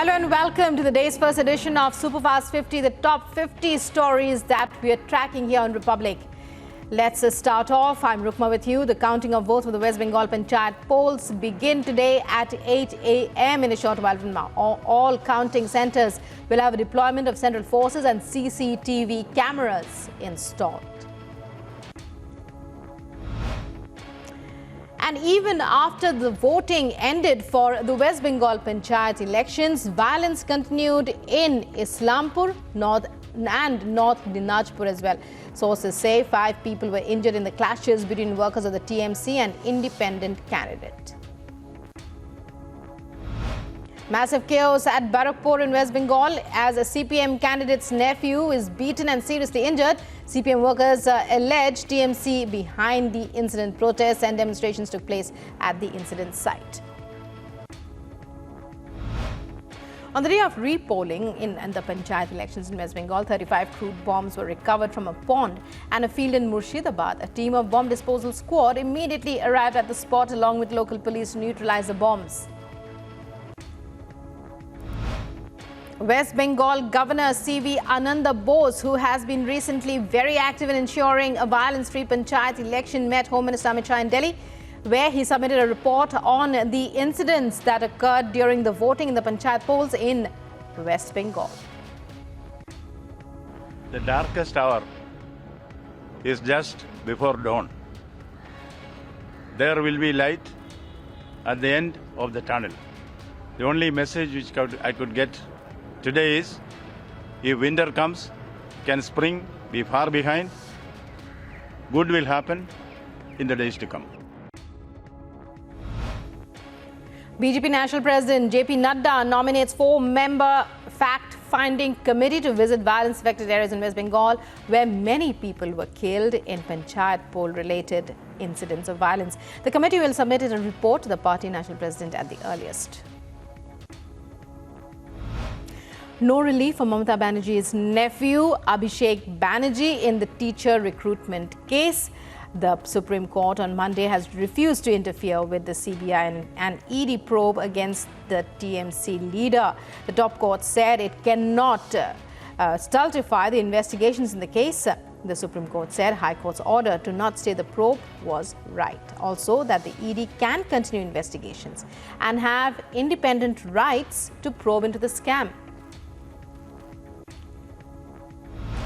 Hello and welcome to the day's first edition of Superfast 50, the top 50 stories that we are tracking here on Republic. Let's start off. I'm Rukma with you. The counting of votes for the West Bengal Panchayat polls begin today at 8 a.m. in a short while from now. All counting centres will have a deployment of central forces and CCTV cameras installed. And even after the voting ended for the West Bengal Panchayat elections, violence continued in Islampur, North Dinajpur as well. Sources say 5 people were injured in the clashes between workers of the TMC and independent candidate. Massive chaos at Barakpur in West Bengal as a CPM candidate's nephew is beaten and seriously injured. CPM workers allege TMC behind the incident. Protests and demonstrations took place at the incident site. On the day of repolling in the Panchayat elections in West Bengal, 35 crude bombs were recovered from a pond and a field in Murshidabad. A team of bomb disposal squad immediately arrived at the spot along with local police to neutralize the bombs. West Bengal Governor C.V. Ananda Bose, who has been recently very active in ensuring a violence-free Panchayat election, met Home Minister Amit Shah in Delhi, where he submitted a report on the incidents that occurred during the voting in the Panchayat polls in West Bengal. The darkest hour is just before dawn. There will be light at the end of the tunnel. The only message which I could get today is, if winter comes, can spring be far behind? Good will happen in the days to come. BJP National President J.P. Nadda nominates 4-member fact-finding committee to visit violence-affected areas in West Bengal, where many people were killed in Panchayat poll-related incidents of violence. The committee will submit a report to the party national president at the earliest. No relief for Mamata Banerjee's nephew, ABHISHEK Banerjee, in the teacher recruitment case. The Supreme Court on Monday has refused to interfere with the CBI and ED probe against the TMC leader. The top court said it cannot stultify the investigations in the case. The Supreme Court said High Court's order to not stay the probe was right. Also, that the ED can continue investigations and have independent rights to probe into the scam.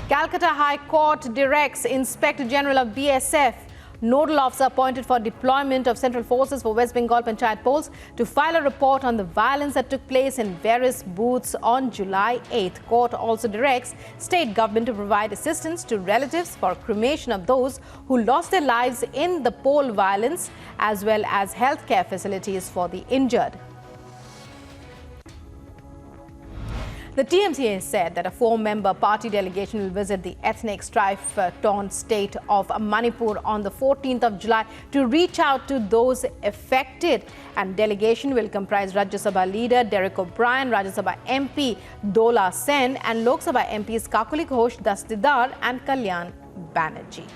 Calcutta High Court directs Inspector General of BSF, nodal officer appointed for deployment of central forces for West Bengal Panchayat polls, to file a report on the violence that took place in various booths on July 8th. Court also directs state government to provide assistance to relatives for cremation of those who lost their lives in the poll violence, as well as healthcare facilities for the injured. The TMC has said that a 4-member party delegation will visit the ethnic strife-torn state of Manipur on the 14th of July to reach out to those affected. And delegation will comprise Rajya Sabha leader Derek O'Brien, Rajya Sabha MP Dola Sen and Lok Sabha MPs Kakuli Ghosh Dastidar and Kalyan Banerjee.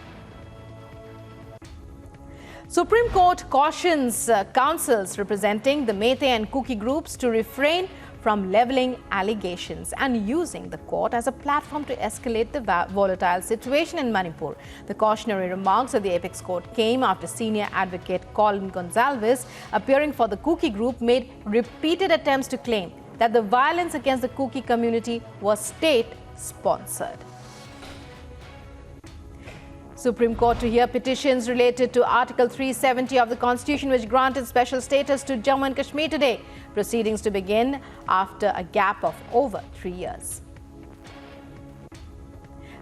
Supreme Court cautions councils representing the Meitei and Kuki groups to refrain from levelling allegations and using the court as a platform to escalate the volatile situation in Manipur. The cautionary remarks of the apex court came after senior advocate Colin Gonsalves, appearing for the Kuki group, made repeated attempts to claim that the violence against the Kuki community was state-sponsored. Supreme Court to hear petitions related to Article 370 of the Constitution, which granted special status to Jammu and Kashmir today. Proceedings to begin after a gap of over 3 years.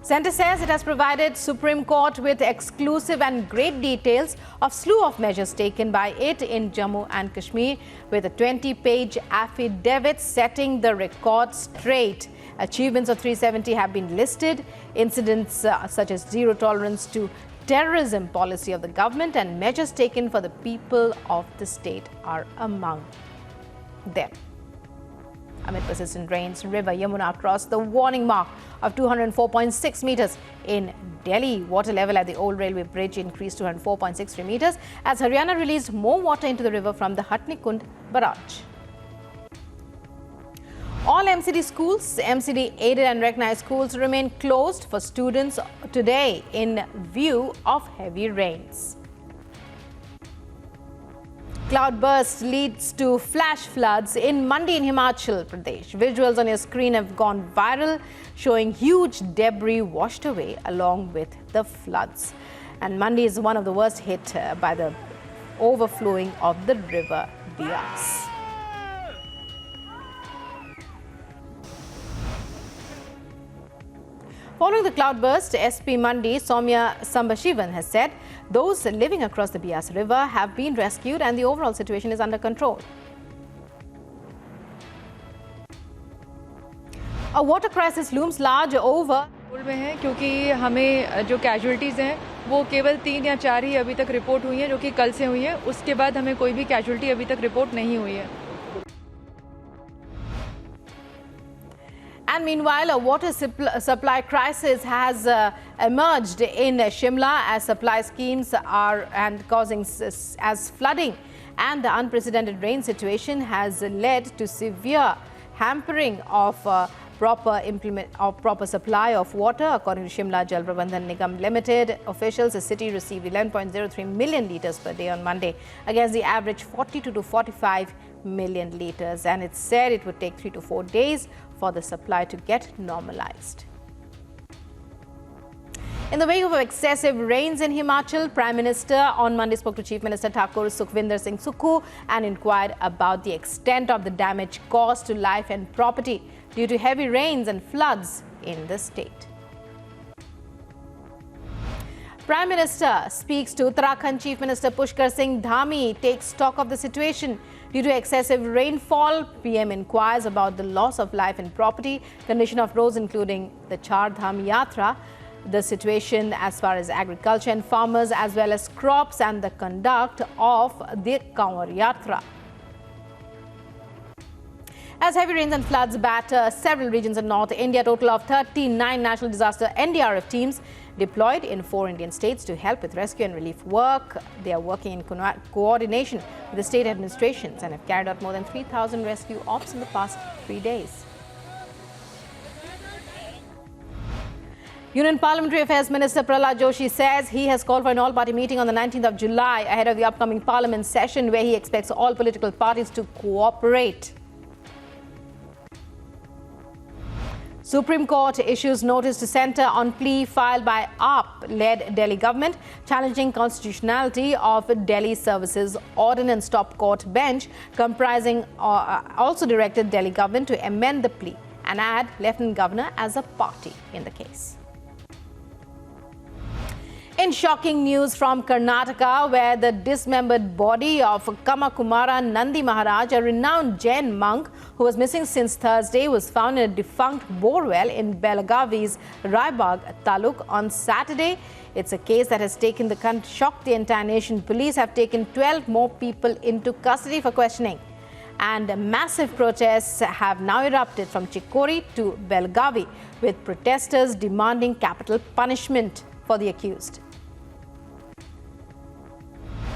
Centre says it has provided Supreme Court with exclusive and great details of slew of measures taken by it in Jammu and Kashmir, with a 20-page affidavit setting the record straight. Achievements of 370 have been listed. Incidents such as zero tolerance to terrorism policy of the government and measures taken for the people of the state are among them. Amid persistent rains, River Yamuna crossed the warning mark of 204.6 meters in Delhi. Water level at the old railway bridge increased to 104.63 meters as Haryana released more water into the river from the Hatnikund barrage. All MCD schools, MCD aided and recognized schools remain closed for students today in view of heavy rains. Cloudburst leads to flash floods in Mandi in Himachal Pradesh. Visuals on your screen have gone viral, showing huge debris washed away along with the floods. And Mandi is one of the worst hit by the overflowing of the river Bias. Following the cloudburst, SP Mandi Soumya Sambashivan has said those living across the Bias River have been rescued and the overall situation is under control. A water crisis looms large over. में है क्योंकि हमें जो casualties हैं वो केवल 3 या 4 ही अभी तक रिपोर्ट हुई हैं, जो कि कल से हुई है। उसके बाद हमें कोई भी कैजुअल्टी अभी तक रिपोर्ट नहीं हुई है। And meanwhile, a water supply crisis has emerged in Shimla as supply schemes are causing as flooding, and the unprecedented rain situation has led to severe hampering of proper supply of water. According to Shimla Jal Prabandhan Nigam Limited officials, the city received 11.03 million litres per day on Monday against the average 42 to 45 million litres, and it said it would take 3 to 4 days for the supply to get normalized. In the wake of excessive rains in Himachal, Prime Minister on Monday spoke to Chief Minister Thakur Sukhvinder Singh Sukhu and inquired about the extent of the damage caused to life and property due to heavy rains and floods in the state. Prime Minister speaks to Uttarakhand Chief Minister Pushkar Singh Dhami, takes stock of the situation. Due to excessive rainfall, PM inquires about the loss of life and property, condition of roads including the Char Dham Yatra, the situation as far as agriculture and farmers as well as crops, and the conduct of the Kanwar Yatra. As heavy rains and floods batter several regions in North India, a total of 39 national disaster NDRF teams deployed in 4 Indian states to help with rescue and relief work. They are working in coordination with the state administrations and have carried out more than 3,000 rescue ops in the past 3 days. Union Parliamentary Affairs Minister Prahlad Joshi says he has called for an all-party meeting on the 19th of July ahead of the upcoming Parliament session, where he expects all political parties to cooperate. Supreme Court issues notice to centre on plea filed by AAP-led Delhi government challenging constitutionality of Delhi Services Ordinance. Top court bench comprising also directed Delhi government to amend the plea and add Lieutenant Governor as a party in the case. In shocking news from Karnataka, where the dismembered body of Kamakumara Nandi Maharaj, a renowned Jain monk who was missing since Thursday, was found in a defunct borewell in Belagavi's Raibagh Taluk on Saturday. It's a case that has shocked the entire nation. Police have taken 12 more people into custody for questioning. And massive protests have now erupted from Chikkori to Belagavi, with protesters demanding capital punishment for the accused.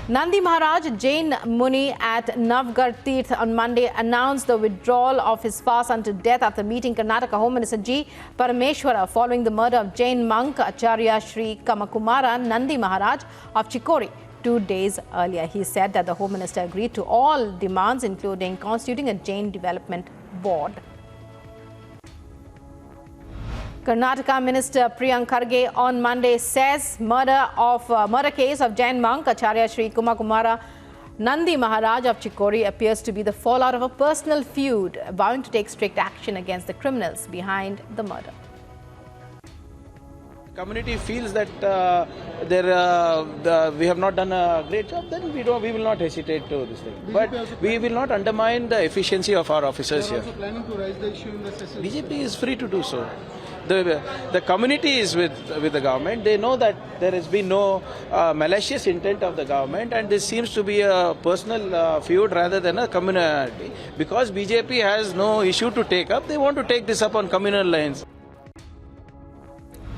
Nandi Maharaj, Jain Muni at Navgarh Tirth on Monday announced the withdrawal of his fast unto death after meeting Karnataka Home Minister G. Parameshwara following the murder of Jain monk Acharya Sri Kamakumara Nandi Maharaj of Chikkori 2 days earlier. He said that the Home Minister agreed to all demands, including constituting a Jain Development Board. Karnataka Minister Priyank Kharge on Monday says murder case of Jain monk Acharya Sri Kamakumara Nandi Maharaj of Chikkori appears to be the fallout of a personal feud, vowing to take strict action against the criminals behind the murder. The community feels that we have not done a great job, then we will not hesitate to this thing. But we will not undermine the efficiency of our officers here. They are also planning to raise the issue in the session. BJP is free to do so. The community is with the government. They know that there has been no malicious intent of the government, and this seems to be a personal feud rather than a communality. Because BJP has no issue to take up, they want to take this up on communal lines.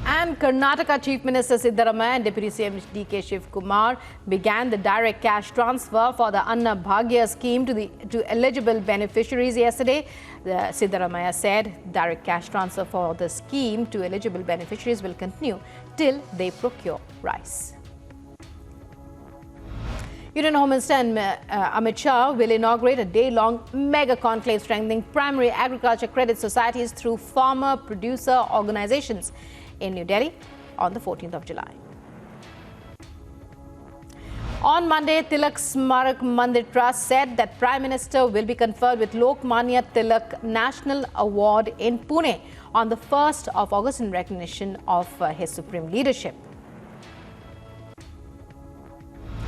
And And Karnataka Chief Minister Siddaramaiah and Deputy CM D.K. Shivkumar began the direct cash transfer for the Anna Bhagya scheme to eligible beneficiaries yesterday. Siddaramaiah said direct cash transfer for the scheme to eligible beneficiaries will continue till they procure rice. Union Home Minister Amit Shah will inaugurate a day-long mega conclave strengthening primary agriculture credit societies through farmer producer organizations in New Delhi on the 14th of July. On Monday, Tilak Smarak Mandir Trust said that Prime Minister will be conferred with Lokmanya Tilak National Award in Pune on the 1st of August in recognition of his supreme leadership.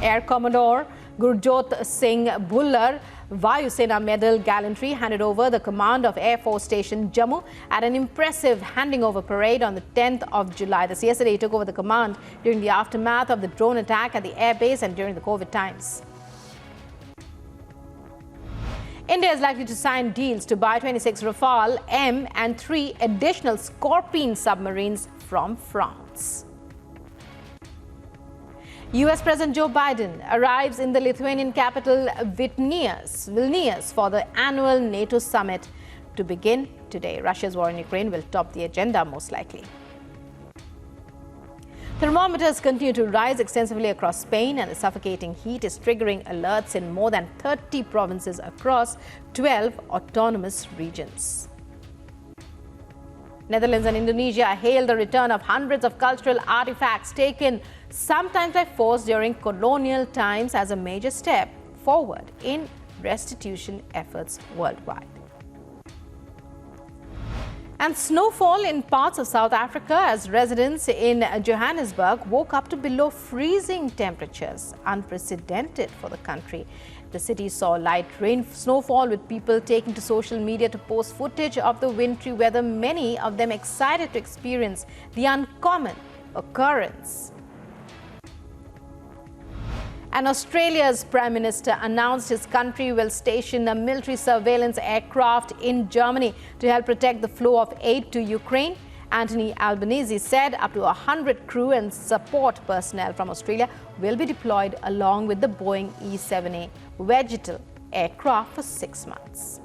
Air Commodore Gurjot Singh Bhullar, Vayu Sena Medal Gallantry, handed over the command of Air Force Station Jammu at an impressive handing over parade on the 10th of July. This yesterday he took over the command during the aftermath of the drone attack at the airbase and during the COVID times. India is likely to sign deals to buy 26 Rafale M and 3 additional Scorpion submarines from France. US President Joe Biden arrives in the Lithuanian capital Vilnius for the annual NATO summit to begin today. Russia's war in Ukraine will top the agenda most likely. Thermometers continue to rise extensively across Spain, and the suffocating heat is triggering alerts in more than 30 provinces across 12 autonomous regions. Netherlands and Indonesia hail the return of hundreds of cultural artifacts taken sometimes by force during colonial times as a major step forward in restitution efforts worldwide. And snowfall in parts of South Africa as residents in Johannesburg woke up to below freezing temperatures, unprecedented for the country. The city saw light snowfall with people taking to social media to post footage of the wintry weather, many of them excited to experience the uncommon occurrence. And Australia's Prime Minister announced his country will station a military surveillance aircraft in Germany to help protect the flow of aid to Ukraine. Anthony Albanese said up to 100 crew and support personnel from Australia will be deployed along with the Boeing E-7A Vegetal aircraft for 6 months.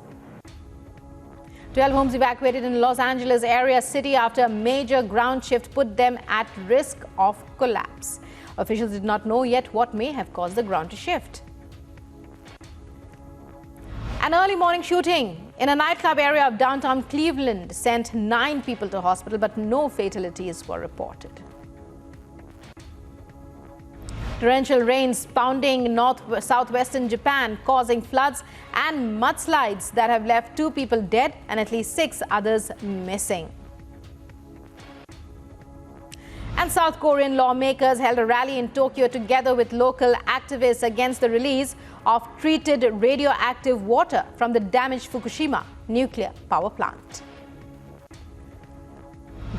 12 homes evacuated in Los Angeles area city after a major ground shift put them at risk of collapse. Officials did not know yet what may have caused the ground to shift. An early morning shooting in a nightclub area of downtown Cleveland sent 9 people to hospital, but no fatalities were reported. Torrential rains pounding southwestern Japan, causing floods and mudslides that have left 2 people dead and at least 6 others missing. And South Korean lawmakers held a rally in Tokyo together with local activists against the release of treated radioactive water from the damaged Fukushima nuclear power plant.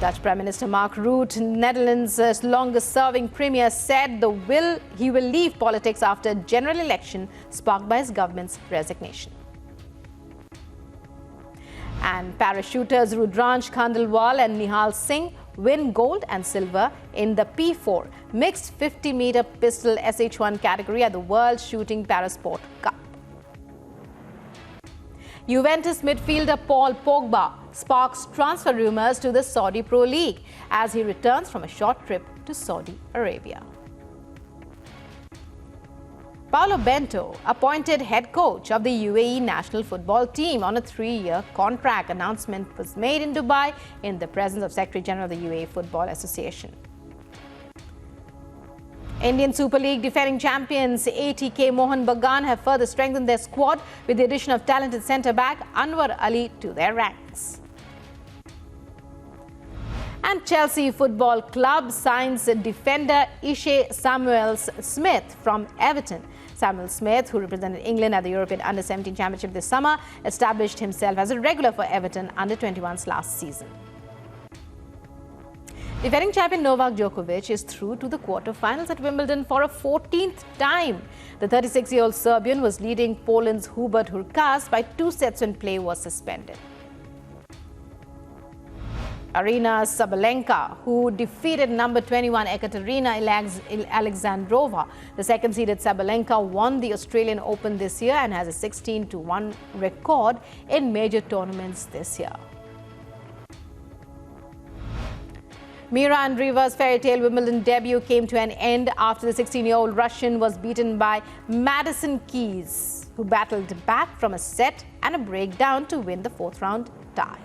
Dutch Prime Minister Mark Rutte, Netherlands' longest-serving premier, said he will leave politics after a general election sparked by his government's resignation. And parachuters Rudransh Khandelwal and Nihal Singh win gold and silver in the P4 mixed 50-meter pistol SH1 category at the World Shooting Parasport Cup. Juventus midfielder Paul Pogba sparks transfer rumors to the Saudi Pro League as he returns from a short trip to Saudi Arabia. Paulo Bento appointed head coach of the UAE national football team on a 3-year contract. Announcement was made in Dubai in the presence of Secretary General of the UAE Football Association. Indian Super League defending champions ATK Mohan Bagan have further strengthened their squad with the addition of talented centre-back Anwar Ali to their ranks. And Chelsea Football Club signs defender Ishe Samuel-Smith from Everton. Samuel Smith, who represented England at the European Under-17 Championship this summer, established himself as a regular for Everton Under-21s last season. Defending champion Novak Djokovic is through to the quarter-finals at Wimbledon for a 14th time. The 36-year-old Serbian was leading Poland's Hubert Hurkacz by 2 sets when play was suspended. Arina Sabalenka, who defeated number 21 Ekaterina Alexandrova. The second-seeded Sabalenka won the Australian Open this year and has a 16-1 record in major tournaments this year. Mira Andreeva's fairy tale Wimbledon debut came to an end after the 16-year-old Russian was beaten by Madison Keys, who battled back from a set and a breakdown to win the fourth-round tie.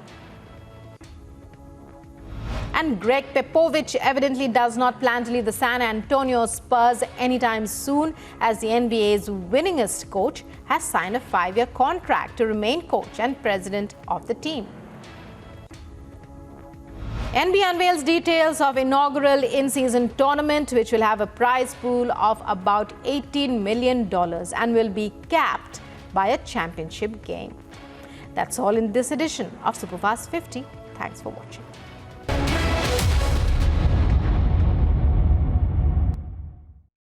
And Greg Popovich evidently does not plan to leave the San Antonio Spurs anytime soon, as the NBA's winningest coach has signed a 5-year contract to remain coach and president of the team. NBA unveils details of inaugural in-season tournament, which will have a prize pool of about $18 million and will be capped by a championship game. That's all in this edition of Superfast 50. Thanks for watching.